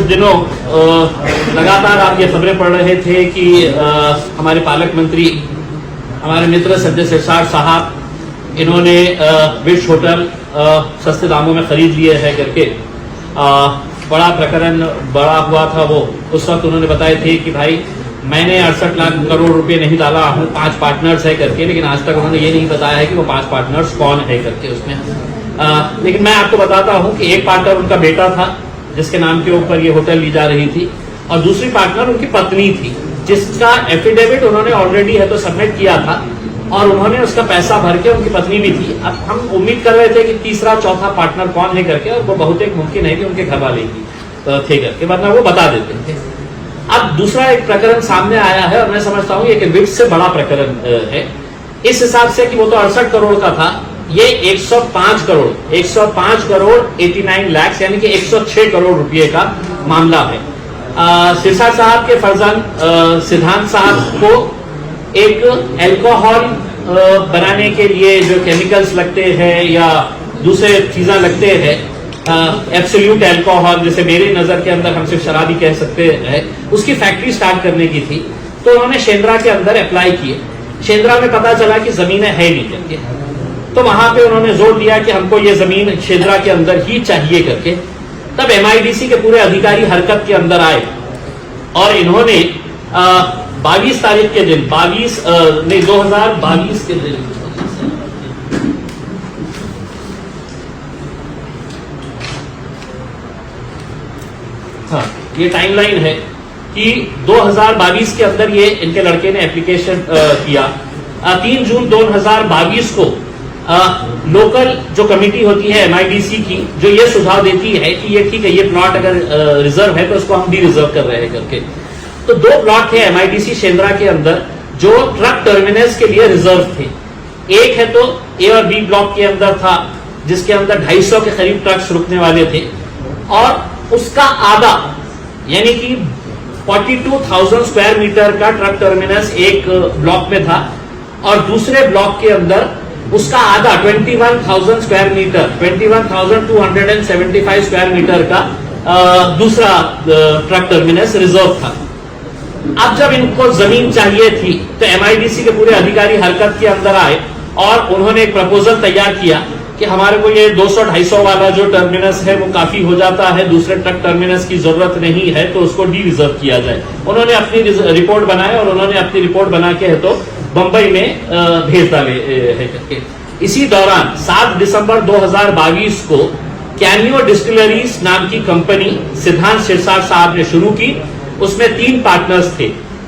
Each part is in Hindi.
दिनों लगातार आप ये खबरें पढ़ रहे थे कि हमारे पालक मंत्री, हमारे मित्र संजय सिरसाट साहब, इन्होंने विश होटल सस्ते दामों में खरीद लिए है करके बड़ा प्रकरण बड़ा हुआ था। वो उस वक्त उन्होंने बताए थे कि भाई मैंने 68 लाख करोड़ रुपए नहीं डाला हूं, 5 पार्टनर्स है करके, लेकिन आज तक उन्होंने ये नहीं बताया है कि वो 5 पार्टनर्स कौन है करके उसमें। लेकिन मैं आपको बताता हूं कि एक पार्टनर उनका बेटा था जिसके नाम के ऊपर ये होटल ली जा रही थी, और दूसरी पार्टनर उनकी पत्नी थी जिसका एफिडेविट उन्होंने ऑलरेडी है तो सबमिट किया था, और उन्होंने उसका पैसा भर के, उनकी पत्नी भी थी। अब हम उम्मीद कर रहे थे कि तीसरा चौथा पार्टनर कौन है करके, और वो बहुत एक मुमकिन है कि उनके घर वाले ही थे करके, वरना वो बता देते थे। अब दूसरा एक प्रकरण सामने आया है और मैं समझता हूं ये विट से बड़ा प्रकरण है, इस हिसाब से कि वो तो 68 करोड़ का था, ये 105 करोड़ 89 लाख यानी कि 106 करोड़ रुपए का मामला है। सिरसाट साहब के फर्जंद सिद्धांत साहब को एक अल्कोहल बनाने के लिए जो केमिकल्स लगते हैं या दूसरे चीजें लगते हैं, एब्सोल्यूट अल्कोहल, जैसे मेरी नजर के अंदर हम सिर्फ शराब ही कह सकते हैं, उसकी फैक्ट्री स्टार्ट करने की थी। तो उन्होंने शेंद्रा के अंदर अप्लाई किए। शेंद्रा में पता चला कि जमीनें है नहीं करके, तो वहां पे उन्होंने जोर दिया कि हमको ये जमीन शेंद्रा के अंदर ही चाहिए करके। तब MIDC के पूरे अधिकारी हरकत के अंदर आए और इन्होंने 22 तारीख के दिन 2022 के दिन हाँ, ये टाइमलाइन है कि 2022 के अंदर ये इनके लड़के ने एप्लीकेशन किया। 3 जून 2022 को लोकल जो कमेटी होती है MIDC की, जो ये सुझाव देती है कि ये ठीक है, ये प्लॉट अगर रिजर्व है तो उसको हम डी रिजर्व कर रहे हैं करके। तो 2 प्लॉट थे MIDC शेंद्रा के अंदर जो ट्रक टर्मिनस के लिए रिजर्व थे। एक है तो A और B ब्लॉक के अंदर था जिसके अंदर 250 के करीब ट्रक्स रुकने वाले थे, और उसका आधा यानी कि 42,000 स्क्वायर मीटर का ट्रक टर्मिनस एक ब्लॉक में था, और दूसरे ब्लॉक के अंदर उसका आधा 21,000 स्क्वायर मीटर 21,275 स्क्वायर मीटर का दूसरा ट्रक टर्मिनस रिजर्व था। अब जब इनको जमीन चाहिए थी तो MIDC के पूरे अधिकारी हरकत के अंदर आए और उन्होंने एक प्रपोजल तैयार किया कि हमारे को ये 200-250 वाला जो टर्मिनस है वो काफी हो जाता है, दूसरे ट्रक टर्मिनस की जरूरत नहीं है, तो उसको डी रिजर्व किया जाए। उन्होंने अपनी रिपोर्ट बनाई और उन्होंने अपनी रिपोर्ट बना के है तो बंबई में भेज डाले है करके। इसी दौरान 7 दिसंबर 2022 को कैनियो डिस्टिलरीज नाम की कंपनी सिद्धांत सिरसाट साहब ने शुरू की। उसमें 3 पार्टनर्स थे।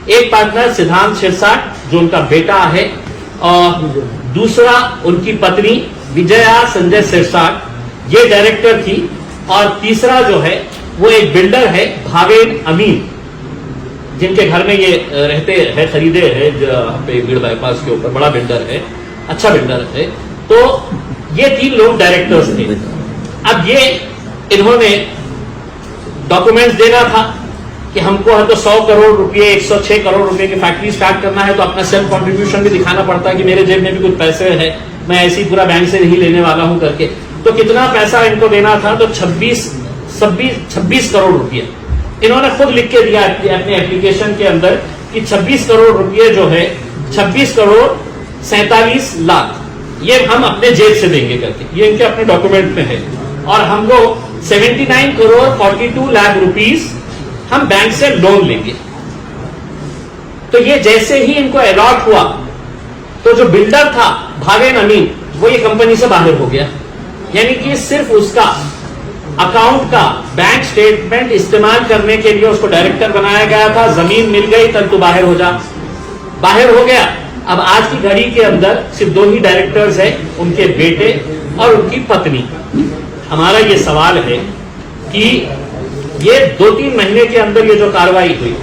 एक पार्टनर सिद्धांत सिरसाट जो उनका बेटा है, और दूसरा उनकी पत्नी विजया संजय सिरसाट, ये डायरेक्टर थी, और तीसरा जो है वो एक बिल्डर है भावेन अमीन, जिनके घर में ये रहते हैं, खरीदे हैं पे बीड़ बाईपास के ऊपर, बड़ा बिल्डर है, अच्छा बिल्डर है। तो ये 3 लोग डायरेक्टर्स थे। अब ये इन्होंने डॉक्यूमेंट्स देना था कि हमको है तो 100 करोड़ रुपए 106 करोड़ रुपए की फैक्ट्री स्टार्ट करना है, तो अपना सेल्फ कंट्रीब्यूशन भी दिखाना पड़ता है कि मेरे जेब में भी कुछ पैसे हैं, मैं ऐसी पूरा बैंक से नहीं लेने वाला हूं करके। तो कितना पैसा इनको देना था, तो 26 करोड़ रुपया इन्होंने खुद लिख के दिया अपने एप्लीकेशन के अंदर कि 26 करोड़ रुपये जो है 26 करोड़ 47 लाख ये हम अपने जेब से देंगे करके, ये इनके अपने डॉक्यूमेंट में है। और हमको 79 करोड़ 42 लाख रुपीस हम बैंक से लोन लेंगे। तो ये जैसे ही इनको अलॉट हुआ तो जो बिल्डर था भावेन अमीन वो ये कंपनी से बाहर हो गया, यानी कि सिर्फ उसका अकाउंट का बैंक स्टेटमेंट इस्तेमाल करने के लिए उसको डायरेक्टर बनाया गया था। जमीन मिल गई तब तो बाहर हो जा, बाहर हो गया। अब आज की घड़ी के अंदर सिर्फ 2 ही डायरेक्टर्स हैं, उनके बेटे और उनकी पत्नी। हमारा ये सवाल है कि ये 2-3 महीने के अंदर ये जो कार्रवाई हुई,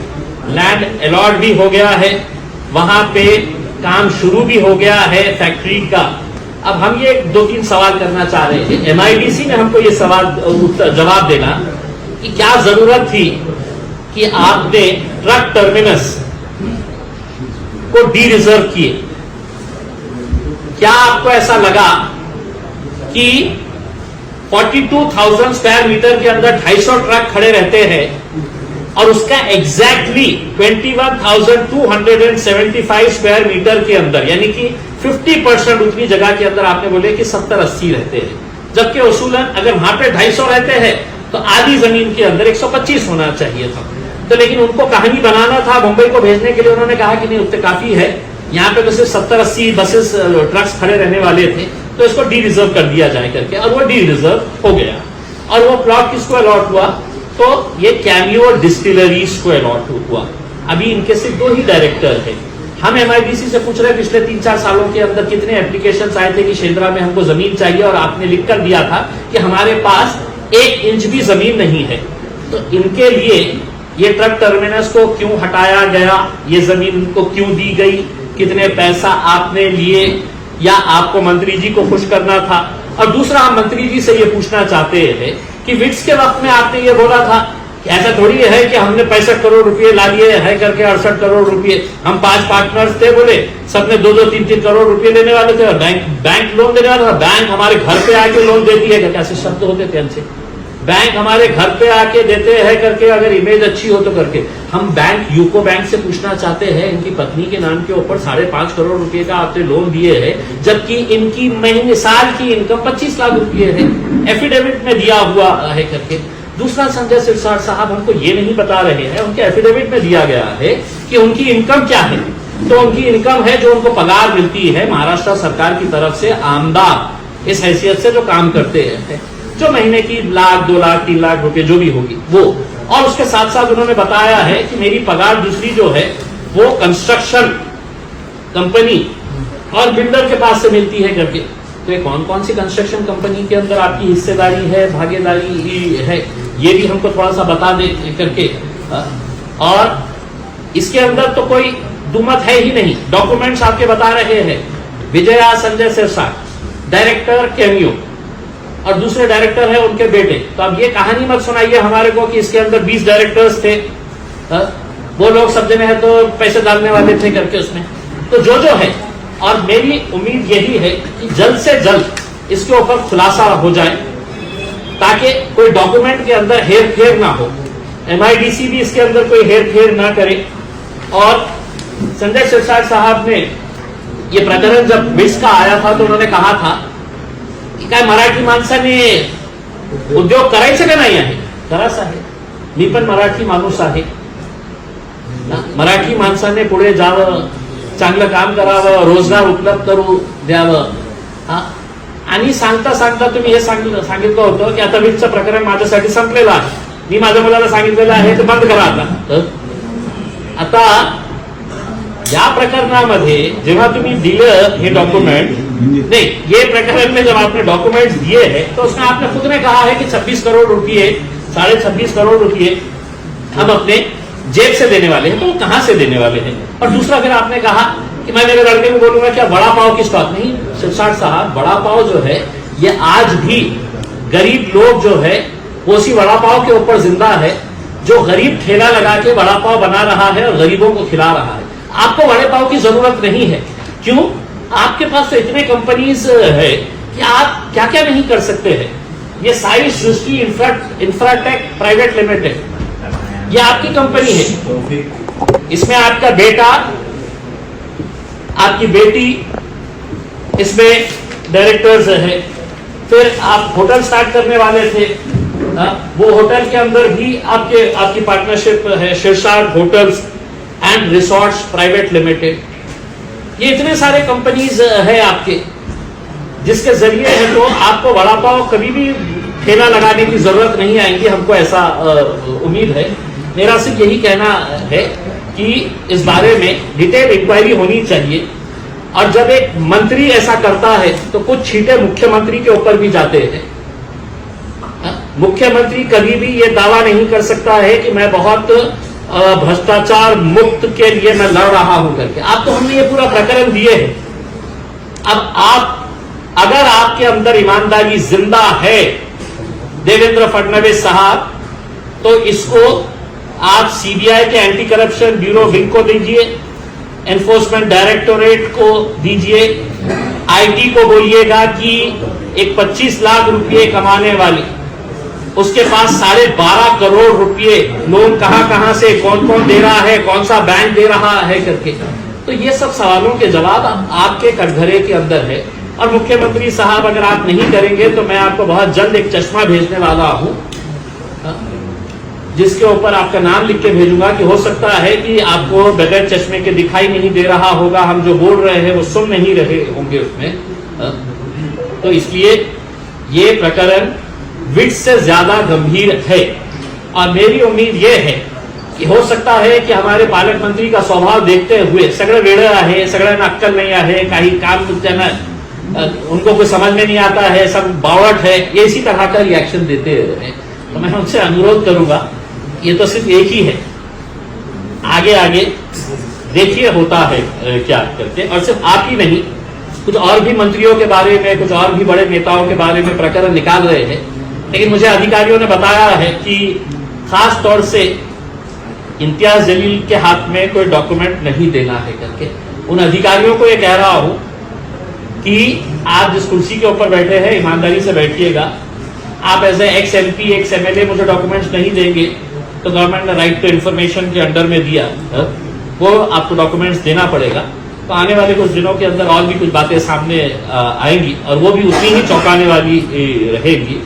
लैंड अलॉट भी हो गया है, वहां पे काम शुरू भी हो गया है फैक्ट्री का। अब हम ये 2-3 सवाल करना चाह रहे थे, MIDC ने हमको ये सवाल जवाब देना कि क्या जरूरत थी कि आपने ट्रक टर्मिनस को डी रिजर्व किए। क्या आपको ऐसा लगा कि 42,000 स्क्वायर मीटर के अंदर 250 ट्रक खड़े रहते हैं और उसका एग्जैक्टली 21,275 स्क्वायर मीटर के अंदर यानी कि 50% उतनी जगह के अंदर आपने बोले कि 70-80 रहते हैं, जबकि उसूलन अगर वहां पे 250 रहते हैं तो आधी जमीन के अंदर 125 होना चाहिए था। तो लेकिन उनको कहानी बनाना था, मुंबई को भेजने के लिए उन्होंने कहा कि नहीं उतने काफी है, यहाँ पे तो सिर्फ 70-80 बसेस ट्रक्स खड़े रहने वाले थे, तो इसको डी रिजर्व कर दिया जाए करके, और वो डी रिजर्व हो गया। और वो प्लॉट किसको अलॉट हुआ? तो ये कैमियो डिस्टिलरीज को अलॉट हुआ। अभी इनके सिर्फ 2 ही डायरेक्टर है। हम एमआईडीसी से पूछ रहे हैं पिछले 3-4 सालों के अंदर कितने एप्लीकेशंस आए थे कि शेंद्रा में हमको जमीन चाहिए, और आपने लिख कर दिया था कि हमारे पास 1 इंच भी जमीन नहीं है। तो इनके लिए ये ट्रक टर्मिनस को क्यों हटाया गया, ये जमीन को क्यों दी गई, कितने पैसा आपने लिए, या आपको मंत्री जी को खुश करना था? और दूसरा, हम मंत्री जी से ये पूछना चाहते हैं कि विट्स के वक्त में आपने ये बोला था कि ऐसा थोड़ी है कि हमने 65 करोड़ रुपए ला लिए है करके 68 करोड़ रुपए, हम 5 पार्टनर्स थे, बोले सबने 2-2, 3-3 करोड़ रुपए लेने वाले थे, और बैंक लोन देने वाला था। बैंक हमारे घर पे आके लोन देती है करके ऐसे शब्द होते थे हमसे, बैंक हमारे घर पे आके देते हैं करके, अगर इमेज अच्छी हो तो करके। हम बैंक यूको बैंक से पूछना चाहते हैं, इनकी पत्नी के नाम के ऊपर 5.5 करोड़ रुपए का आपने लोन दिए है, जबकि इनकी महीने साल की इनकम 25 लाख रुपए है, एफिडेविट में दिया हुआ है करके। दूसरा, संजय सिरसाट साहब हमको ये नहीं बता रहे हैं, उनके एफिडेविट में दिया गया है कि उनकी इनकम क्या है। तो उनकी इनकम है जो उनको पगार मिलती है महाराष्ट्र सरकार की तरफ से, आमदार इस हैसियत से जो काम करते हैं, जो महीने की 1 लाख, 2 लाख, 3 लाख रुपए जो भी होगी वो। और उसके साथ साथ उन्होंने बताया है कि मेरी पगार दूसरी जो है वो कंस्ट्रक्शन कंपनी और बिल्डर के पास से मिलती है करके। तो ये कौन कौन सी कंस्ट्रक्शन कंपनी के अंदर आपकी हिस्सेदारी है, भागीदारी है, ये भी हमको थोड़ा सा बता दे करके। और इसके अंदर तो कोई दुमत है ही नहीं, डॉक्यूमेंट्स आपके बता रहे हैं। विजया संजय सिरसाट डायरेक्टर कैमियो, और दूसरे डायरेक्टर है उनके बेटे। तो अब ये कहानी मत सुनाइए हमारे को कि इसके अंदर 20 डायरेक्टर्स थे, वो लोग सब जने है तो पैसे डालने वाले थे करके उसमें। तो जो है, और मेरी उम्मीद यही है कि जल्द से जल्द इसके ऊपर खुलासा हो जाए, ताकि कोई डॉक्यूमेंट के अंदर हेर फेर ना हो, एमआईडीसी भी इसके अंदर कोई हेर फेर ना करे। और संजय सिरसाट साहब ने ये प्रकरण जब विट्स का आया था तो उन्होंने कहा था की काय मराठी माणसाने उद्योग करायचे का नाही आहे? करायचं आहे, मी पण मराठी माणूस आहे ना, मराठी माणसाने पुढे जावं, चांगलं काम करावं, रोजगार उपलब्ध करू द्यावं। आणि सांगता सांगता तुम्ही हे सांगितलं होतं की आता विट्सचं प्रकरण माझ्यासाठी संपलेलं आहे, मी माझ्या मुलाला सांगितलेलं आहे ते बंद करा आता या प्रकरणामध्ये जेव्हा तुम्ही दिलं हे डॉक्यूमेंट, नहीं ये प्रकरण में जब आपने डॉक्यूमेंट्स दिए हैं तो उसमें आपने खुद ने कहा है कि 26 करोड़ रुपए, 26.5 करोड़ रुपए हम अपने जेब से देने वाले हैं। तो वो कहां से देने वाले हैं? और दूसरा फिर आपने कहा कि मैं मेरे लड़के को बोलूंगा क्या वड़ा पाव की स्टॉक नहीं। सिरसाट साहब, वड़ा पाव जो है ये आज भी गरीब लोग जो है वो उसी वड़ा पाव के ऊपर जिंदा है, जो गरीब ठेला लगा के वड़ा पाव बना रहा है और गरीबों को खिला रहा है। आपको वड़े पाव की जरूरत नहीं है, क्यों? आपके पास तो इतने कंपनीज है कि आप क्या क्या नहीं कर सकते हैं। ये साई सृष्टि इंफ्राटेक प्राइवेट लिमिटेड, ये आपकी कंपनी है, इसमें आपका बेटा, आपकी बेटी इसमें डायरेक्टर्स है। फिर आप होटल स्टार्ट करने वाले थे, वो होटल के अंदर भी आपकी पार्टनरशिप है, Sirsat hotels and resorts private limited. ये इतने सारे कंपनीज है आपके, जिसके जरिए है तो आपको वड़ा पाव कभी भी ठेला लगाने की जरूरत नहीं आएगी, हमको ऐसा उम्मीद है। मेरा सिर्फ यही कहना है कि इस बारे में डिटेल इंक्वायरी होनी चाहिए, और जब एक मंत्री ऐसा करता है तो कुछ छींटे मुख्यमंत्री के ऊपर भी जाते हैं। मुख्यमंत्री कभी भी ये दावा नहीं कर सकता है कि मैं बहुत भ्रष्टाचार मुक्त के लिए मैं लड़ रहा हूं करके। आप तो हमने ये पूरा प्रकरण दिए है। अब आप, अगर आपके अंदर ईमानदारी जिंदा है देवेंद्र फडणवीस साहब, तो इसको आप सीबीआई के एंटी करप्शन ब्यूरो विंग को दीजिए, एनफोर्समेंट डायरेक्टोरेट को दीजिए, आईटी को बोलिएगा कि एक 25 लाख रुपए कमाने वाली, उसके पास 12.5 करोड़ रुपए लोन कहां से कौन कौन दे रहा है, कौन सा बैंक दे रहा है करके। तो ये सब सवालों के जवाब आपके कटघरे के अंदर है। और मुख्यमंत्री साहब, अगर आप नहीं करेंगे तो मैं आपको बहुत जल्द एक चश्मा भेजने वाला हूं, जिसके ऊपर आपका नाम लिख के भेजूंगा कि हो सकता है कि आपको बगैर चश्मे के दिखाई नहीं दे रहा होगा, हम जो बोल रहे हैं वो सुन नहीं रहे होंगे उसमें। तो इसलिए ये प्रकरण विट से ज्यादा गंभीर है। और मेरी उम्मीद ये है कि हो सकता है कि हमारे पालक मंत्री का स्वभाव देखते हुए सगळे वेड़े आहे, सगळ्यांना अक्कल नहीं आहे, काही काम त्यांना उनको कुछ समझ में नहीं आता है, सब बावट है, ये इसी तरह का रिएक्शन देते हैं। तो मैं उनसे अनुरोध करूंगा, ये तो सिर्फ एक ही है, आगे आगे देखिए होता है क्या करके। और सिर्फ आप ही नहीं, कुछ और भी मंत्रियों के बारे में, कुछ और भी बड़े नेताओं के बारे में प्रकरण निकाल रहे हैं। लेकिन मुझे अधिकारियों ने बताया है कि खास तौर से इम्तियाज जलील के हाथ में कोई डॉक्यूमेंट नहीं देना है करके। उन अधिकारियों को यह कह रहा हूं कि आप जिस कुर्सी के ऊपर बैठे हैं ईमानदारी से बैठिएगा। आप as a ex MP, ex MLA मुझे डॉक्यूमेंट्स नहीं देंगे तो गवर्नमेंट ने राइट टू इन्फॉर्मेशन के अंडर में दिया, वो आपको डॉक्यूमेंट्स देना पड़ेगा। तो आने वाले कुछ दिनों के अंदर और भी कुछ बातें सामने आएंगी और वो भी उतनी ही चौंकाने वाली रहेगी।